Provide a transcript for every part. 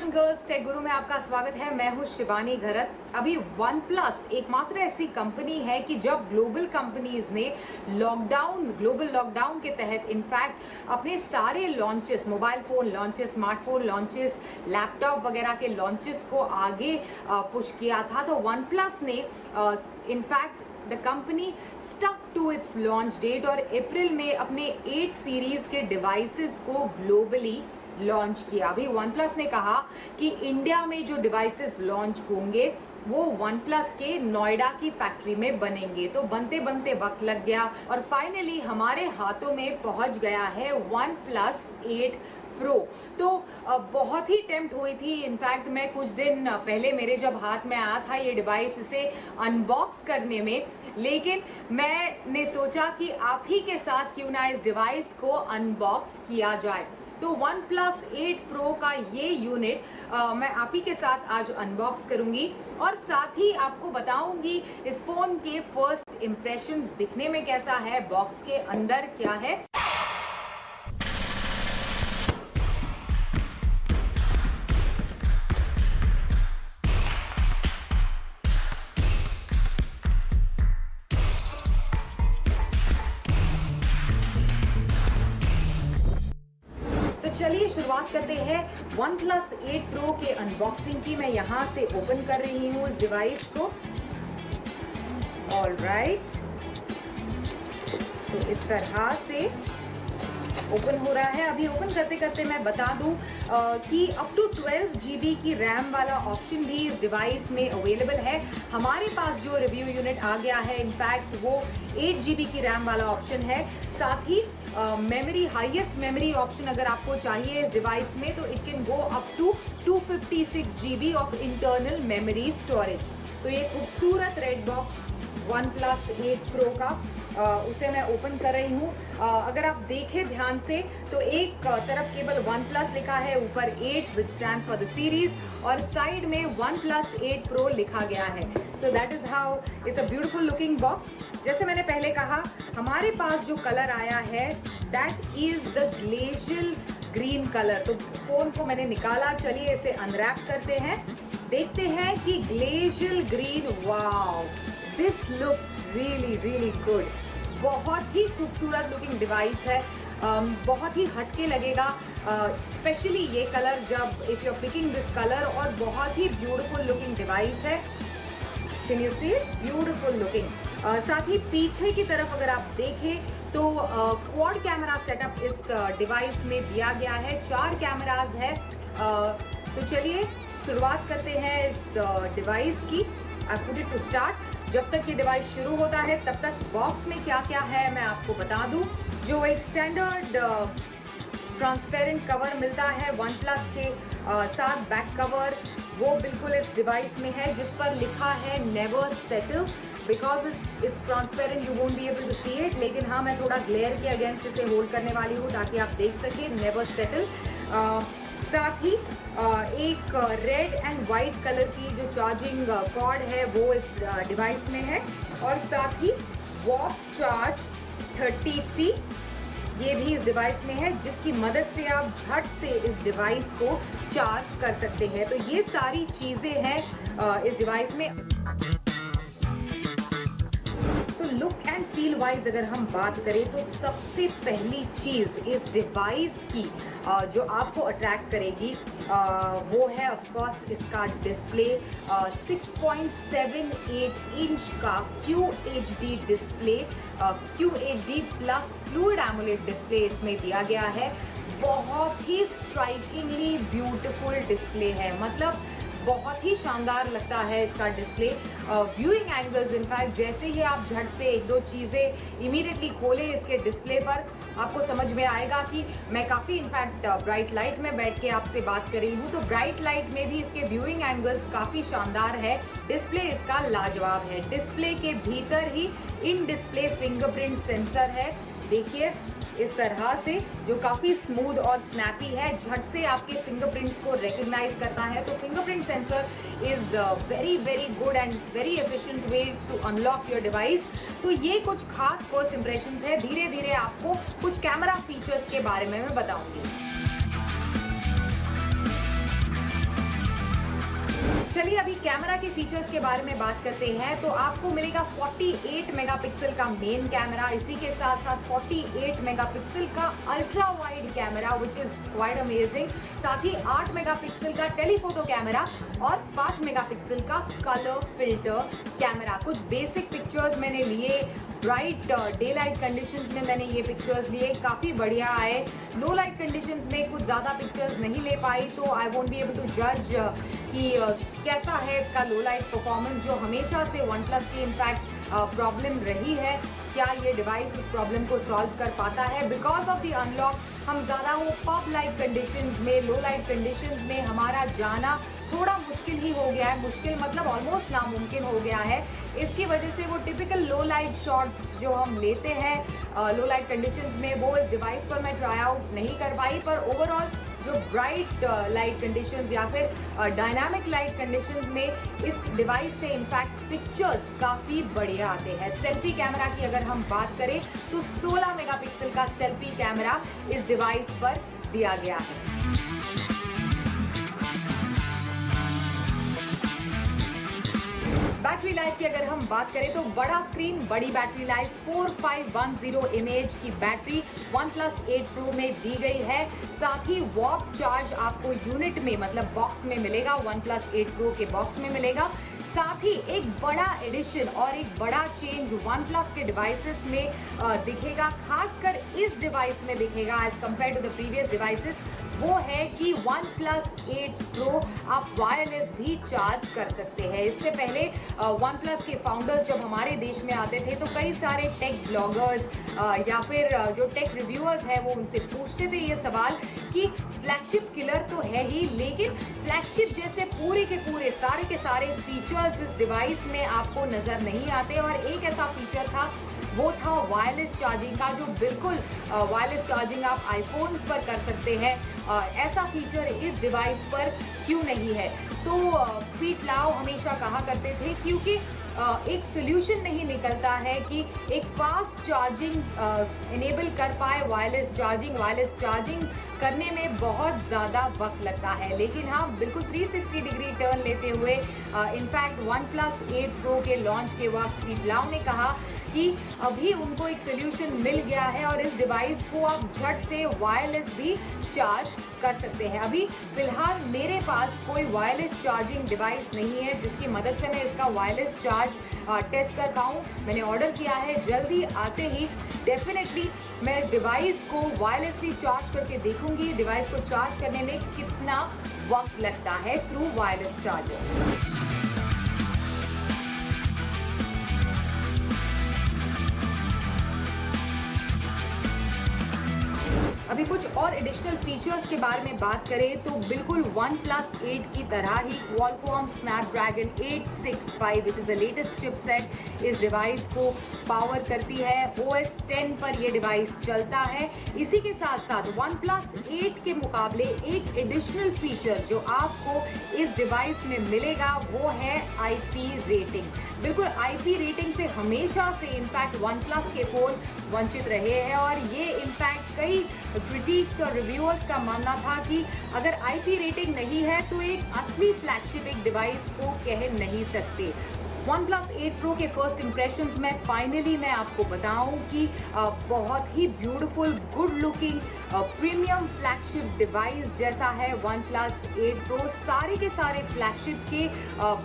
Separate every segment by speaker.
Speaker 1: Boys and girls, take गुरु में आपका स्वागत है। मैं हूं शिवानी घरत। अभी वन प्लस एकमात्र ऐसी कंपनी है कि जब ग्लोबल कंपनीज ने ग्लोबल लॉकडाउन के तहत इनफैक्ट अपने सारे launches, mobile phone launches, smartphone launches, laptop वगैरह के लॉन्चेस को आगे पुश किया था, तो वन प्लस ने in fact the company stuck to its launch date और अप्रैल में अपने 8 सीरीज के डिवाइसेस को ग्लोबली लॉन्च किया। अभी वन प्लस ने कहा कि इंडिया में जो डिवाइसेस लॉन्च होंगे वो वन प्लस के नोएडा की फैक्ट्री में बनेंगे। तो बनते बनते वक्त लग गया और फाइनली हमारे हाथों में पहुंच गया है वन प्लस 8 प्रो। तो बहुत ही टेम्प्ट हुई थी। इनफैक्ट मैं कुछ दिन पहले मेरे जब हाथ में आया था ये डिवाइस, इसे अनबॉक्स करने में, लेकिन मैंने सोचा कि आप ही के साथ क्यों ना इस डिवाइस को अनबॉक्स किया जाए। तो वन प्लस 8 प्रो का ये यूनिट मैं आप ही के साथ आज अनबॉक्स करूंगी और साथ ही आपको बताऊंगी इस फोन के फर्स्ट इंप्रेशंस, दिखने में कैसा है, बॉक्स के अंदर क्या है। चलिए शुरुआत करते हैं वन प्लस 8 प्रो के अनबॉक्सिंग की। मैं यहाँ से ओपन कर रही हूँ इस डिवाइस को। ऑलराइट, तो इस तरह से ओपन हो रहा है। अभी ओपन करते करते मैं बता दूं कि अप टू 12 GB की रैम वाला ऑप्शन भी इस डिवाइस में अवेलेबल है। हमारे पास जो रिव्यू यूनिट आ गया है इनफैक्ट वो 8 GB की रैम वाला ऑप्शन है। साथ ही मेमोरी, हाईएस्ट मेमोरी ऑप्शन अगर आपको चाहिए इस डिवाइस में तो it can go up to 256 GB of internal memory storage. तो ये खूबसूरत red box OnePlus 8 Pro का उसे मैं ओपन कर रही हूँ। अगर आप देखें ध्यान से तो एक तरफ केवल वन प्लस लिखा है, ऊपर 8 विच स्टैंड्स फॉर द सीरीज, और साइड में वन प्लस 8 प्रो लिखा गया है। So that is how it's a beautiful looking box. जैसे मैंने पहले कहा, हमारे पास जो कलर आया है that is the glacial green colour. तो फोन को मैंने निकाला, चलिए इसे अनरैप करते हैं, देखते हैं कि glacial green, wow this looks really really good. बहुत ही खूबसूरत लुकिंग डिवाइस है, बहुत ही हटके लगेगा, स्पेशली ये कलर जब if you are picking this colour, और बहुत ही ब्यूटीफुल लुकिंग डिवाइस है। Can you see, beautiful looking. साथ ही पीछे की तरफ अगर आप देखें तो क्वाड कैमरा सेटअप इस डिवाइस में दिया गया है, 4 कैमराज है। तो चलिए शुरुआत करते हैं इस डिवाइस की। I put it to start. जब तक ये डिवाइस शुरू होता है तब तक बॉक्स में क्या क्या है मैं आपको बता दूं। जो एक स्टैंडर्ड ट्रांसपेरेंट कवर मिलता है वन प्लस के साथ, बैक कवर वो बिल्कुल इस डिवाइस में है, जिस पर लिखा है never settle. Because it's transparent you won't be able to see it, लेकिन हाँ मैं थोड़ा ग्लेयर के अगेंस्ट इसे होल्ड करने वाली हूँ ताकि आप देख सकें, नेवर सेटल। साथ ही एक रेड एंड वाइट कलर की जो चार्जिंग कॉर्ड है वो इस डिवाइस में है, और साथ ही वॉक चार्ज 30T ये भी इस डिवाइस में है, जिसकी मदद से आप झट से इस डिवाइस को चार्ज कर सकते हैं। तो ये सारी चीज़ें हैं इस डिवाइस में। तो लुक एंड फील वाइज अगर हम बात करें तो सबसे पहली चीज़ इस डिवाइस की जो आपको अट्रैक्ट करेगी वो है ऑफकोर्स इसका डिस्प्ले। 6.78 इंच का QHD display, QHD plus fluid AMOLED display इसमें दिया गया है। बहुत ही स्ट्राइकिंगली ब्यूटीफुल डिस्प्ले है, मतलब बहुत ही शानदार लगता है इसका डिस्प्ले। व्यूइंग एंगल्स, इनफैक्ट जैसे ही आप झट से एक दो चीज़ें इमीडिएटली खोले इसके डिस्प्ले पर, आपको समझ में आएगा कि मैं काफ़ी इनफैक्ट ब्राइट लाइट में बैठ के आपसे बात कर रही हूँ, तो ब्राइट लाइट में भी इसके व्यूइंग एंगल्स काफ़ी शानदार है। डिस्प्ले इसका लाजवाब है। डिस्प्ले के भीतर ही इन डिस्प्ले फिंगरप्रिंट सेंसर है, देखिए इस तरह से, जो काफ़ी स्मूथ और स्नैपी है, झट से आपके फिंगरप्रिंट्स को रिकग्नाइज करता है। तो fingerprint sensor is very very good and very efficient way to unlock your device. तो ये कुछ खास फर्स्ट इंप्रेशंस है। धीरे धीरे आपको कुछ कैमरा फीचर्स के बारे में मैं बताऊंगी। अभी कैमरा के फीचर्स के बारे में बात करते हैं तो आपको मिलेगा 48 मेगापिक्सल का मेन कैमरा, इसी के साथ साथ 48 मेगापिक्सल का ultra wide camera which is quite amazing, साथ ही 8 मेगापिक्सल का टेलीफोटो कैमरा और 5 मेगापिक्सल का कलर फिल्टर कैमरा। कुछ बेसिक पिक्चर्स मैंने लिए, ब्राइट डे लाइट कंडीशंस में मैंने ये पिक्चर्स लिए, काफ़ी बढ़िया आए। लो लाइट कंडीशंस में कुछ ज़्यादा पिक्चर्स नहीं ले पाई, तो I won't be able to जज कि कैसा है इसका लो लाइट परफॉर्मेंस, जो हमेशा से वन प्लस की इनफैक्ट प्रॉब्लम रही है। क्या ये डिवाइस उस प्रॉब्लम को सॉल्व कर पाता है? बिकॉज ऑफ द अनलॉक हम ज़्यादा वो पॉप लाइट कंडीशंस में, लो लाइट कंडीशंस में हमारा जाना थोड़ा मुश्किल ही हो गया है। मुश्किल मतलब ऑलमोस्ट नामुमकिन हो गया है। इसकी वजह से वो टिपिकल लो लाइट शॉट्स जो हम लेते हैं लो लाइट कंडीशंस में, वो इस डिवाइस पर मैं ट्राई आउट नहीं कर पाई। पर ओवरऑल जो ब्राइट लाइट कंडीशंस या फिर डायनामिक लाइट कंडीशंस में इस डिवाइस से इनफैक्ट पिक्चर्स काफ़ी बढ़िया आते हैं। सेल्फी कैमरा की अगर हम बात करें तो 16 मेगापिक्सल का सेल्फी कैमरा इस डिवाइस पर दिया गया है। बैटरी लाइफ की अगर हम बात करें तो बड़ा स्क्रीन, बड़ी बैटरी लाइफ, 4510 mAh की बैटरी OnePlus 8 Pro में दी गई है। साथ ही वॉक चार्ज आपको यूनिट में मतलब बॉक्स में मिलेगा, OnePlus 8 Pro के बॉक्स में मिलेगा। साथ ही एक बड़ा एडिशन और एक बड़ा चेंज OnePlus के डिवाइसेस में दिखेगा, खासकर इस डिवाइस में दिखेगा as compare to the previous devices, वो है कि OnePlus 8 Pro आप वायरलेस भी चार्ज कर सकते हैं। इससे पहले OnePlus के फाउंडर्स जब हमारे देश में आते थे तो कई सारे टेक ब्लॉगर्स या फिर जो टेक रिव्यूअर्स हैं वो उनसे पूछते थे ये सवाल कि फ्लैगशिप किलर तो है ही, लेकिन फ्लैगशिप जैसे पूरे के पूरे सारे के सारे फीचर्स इस डिवाइस में आपको नज़र नहीं आते। और एक ऐसा फीचर था, वो था वायरलेस चार्जिंग का, जो बिल्कुल वायरलेस चार्जिंग आप आईफोन्स पर कर सकते हैं। ऐसा फीचर इस डिवाइस पर क्यों नहीं है? तो पीट लाओ हमेशा कहा करते थे क्योंकि एक सोल्यूशन नहीं निकलता है कि एक फास्ट चार्जिंग इनेबल कर पाए वायरलेस चार्जिंग करने में बहुत ज़्यादा वक्त लगता है। लेकिन हाँ, बिल्कुल 360 डिग्री टर्न लेते हुए इनफैक्ट OnePlus 8 Pro के लॉन्च के वक्त पीट लाओ ने कहा कि अभी उनको एक सोल्यूशन मिल गया है और इस डिवाइस को आप झट से वायरलेस भी चार्ज कर सकते हैं। अभी फिलहाल मेरे पास कोई वायरलेस चार्जिंग डिवाइस नहीं है जिसकी मदद से मैं इसका वायरलेस चार्ज टेस्ट कर पाऊँ। मैंने ऑर्डर किया है, जल्दी आते ही डेफिनेटली मैं इस डिवाइस को वायरलेसली चार्ज करके देखूंगी डिवाइस को चार्ज करने में कितना वक्त लगता है थ्रू वायरलेस चार्जर। अभी कुछ और एडिशनल फीचर्स के बारे में बात करें तो बिल्कुल OnePlus 8 की तरह ही Qualcomm Snapdragon 865 which is the latest chipset इस डिवाइस को पावर करती है। OS 10 पर ये डिवाइस चलता है। इसी के साथ साथ OnePlus 8 के मुकाबले एक एडिशनल फीचर जो आपको इस डिवाइस में मिलेगा वो है IP रेटिंग। बिल्कुल IP रेटिंग से हमेशा से इनफैक्ट OnePlus के फ़ोन वंचित रहे हैं और ये इनफैक्ट कई क्रिटिक्स और रिव्यूअर्स का मानना था कि अगर IP रेटिंग नहीं है तो एक असली फ्लैगशिप एक डिवाइस को कह नहीं सकते। OnePlus 8 Pro के फर्स्ट इम्प्रेशंस में फाइनली मैं आपको बताऊं कि बहुत ही beautiful, good looking, premium flagship device जैसा है OnePlus 8 Pro। सारे के सारे फ्लैगशिप के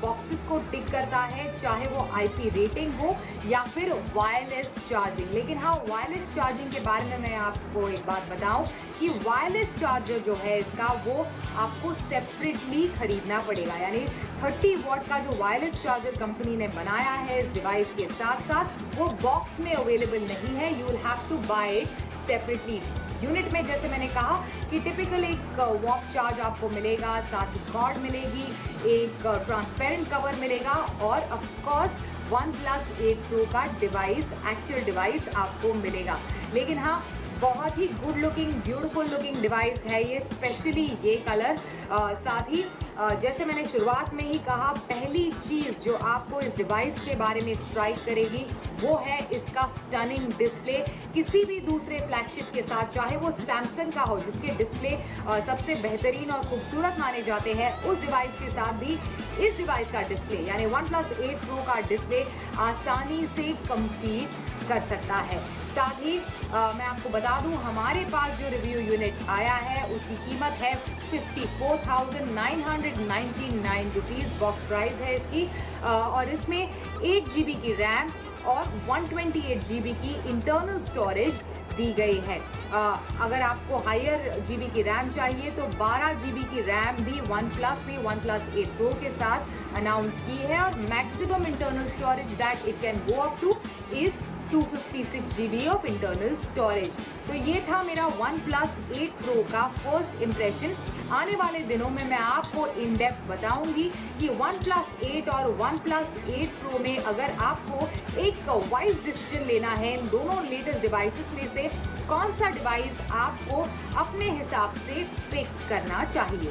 Speaker 1: बॉक्सेस को टिक करता है, चाहे वो IP रेटिंग हो या फिर वायरलेस चार्जिंग। लेकिन हाँ, वायरलेस चार्जिंग के बारे में मैं आपको एक बात बताऊं कि वायरलेस चार्जर जो है इसका वो आपको सेपरेटली खरीदना पड़ेगा। यानी 30 वॉट का जो वायरलेस चार्जर कंपनी ने बनाया है इस डिवाइस के साथ साथ वो बॉक्स में अवेलेबल नहीं है। You will have to buy it separately. Unit में जैसे मैंने कहा कि टिपिकल एक वॉक चार्ज आपको मिलेगा, साथ ही कॉर्ड मिलेगी, एक ट्रांसपेरेंट कवर मिलेगा और ऑफकोर्स OnePlus 8 Pro का डिवाइस, एक्चुअल डिवाइस आपको मिलेगा। लेकिन हाँ, बहुत ही good looking, beautiful looking device है ये, स्पेशली ये कलर। साथ ही जैसे मैंने शुरुआत में ही कहा, पहली चीज़ जो आपको इस डिवाइस के बारे में स्ट्राइक करेगी वो है इसका स्टनिंग डिस्प्ले। किसी भी दूसरे फ्लैगशिप के साथ, चाहे वो सैमसंग का हो जिसके डिस्प्ले सबसे बेहतरीन और खूबसूरत माने जाते हैं, उस डिवाइस के साथ भी इस डिवाइस का डिस्प्ले यानी OnePlus 8 Pro का डिस्प्ले आसानी से compete कर सकता है। साथ ही मैं आपको बता दूं, हमारे पास जो रिव्यू यूनिट आया है उसकी कीमत है 54,999 रुपीज़, बॉक्स प्राइस है इसकी। और इसमें 8 GB की रैम और 128 GB की इंटरनल स्टोरेज दी गई है। अगर आपको हायर GB की रैम चाहिए तो 12 GB की रैम भी OnePlus ने OnePlus 8 Pro के साथ अनाउंस की है, और maximum internal storage that it can go up two is 256 GB of internal storage. तो ये था मेरा OnePlus 8 Pro का फर्स्ट इम्प्रेशन। आने वाले दिनों में मैं आपको इन डेप्थ बताऊंगी कि OnePlus 8 और OnePlus 8 Pro में अगर आपको एक वाइज डिसीजन लेना है इन दोनों लेटेस्ट डिवाइसेस में से, कौन सा डिवाइस आपको अपने हिसाब से पिक करना चाहिए।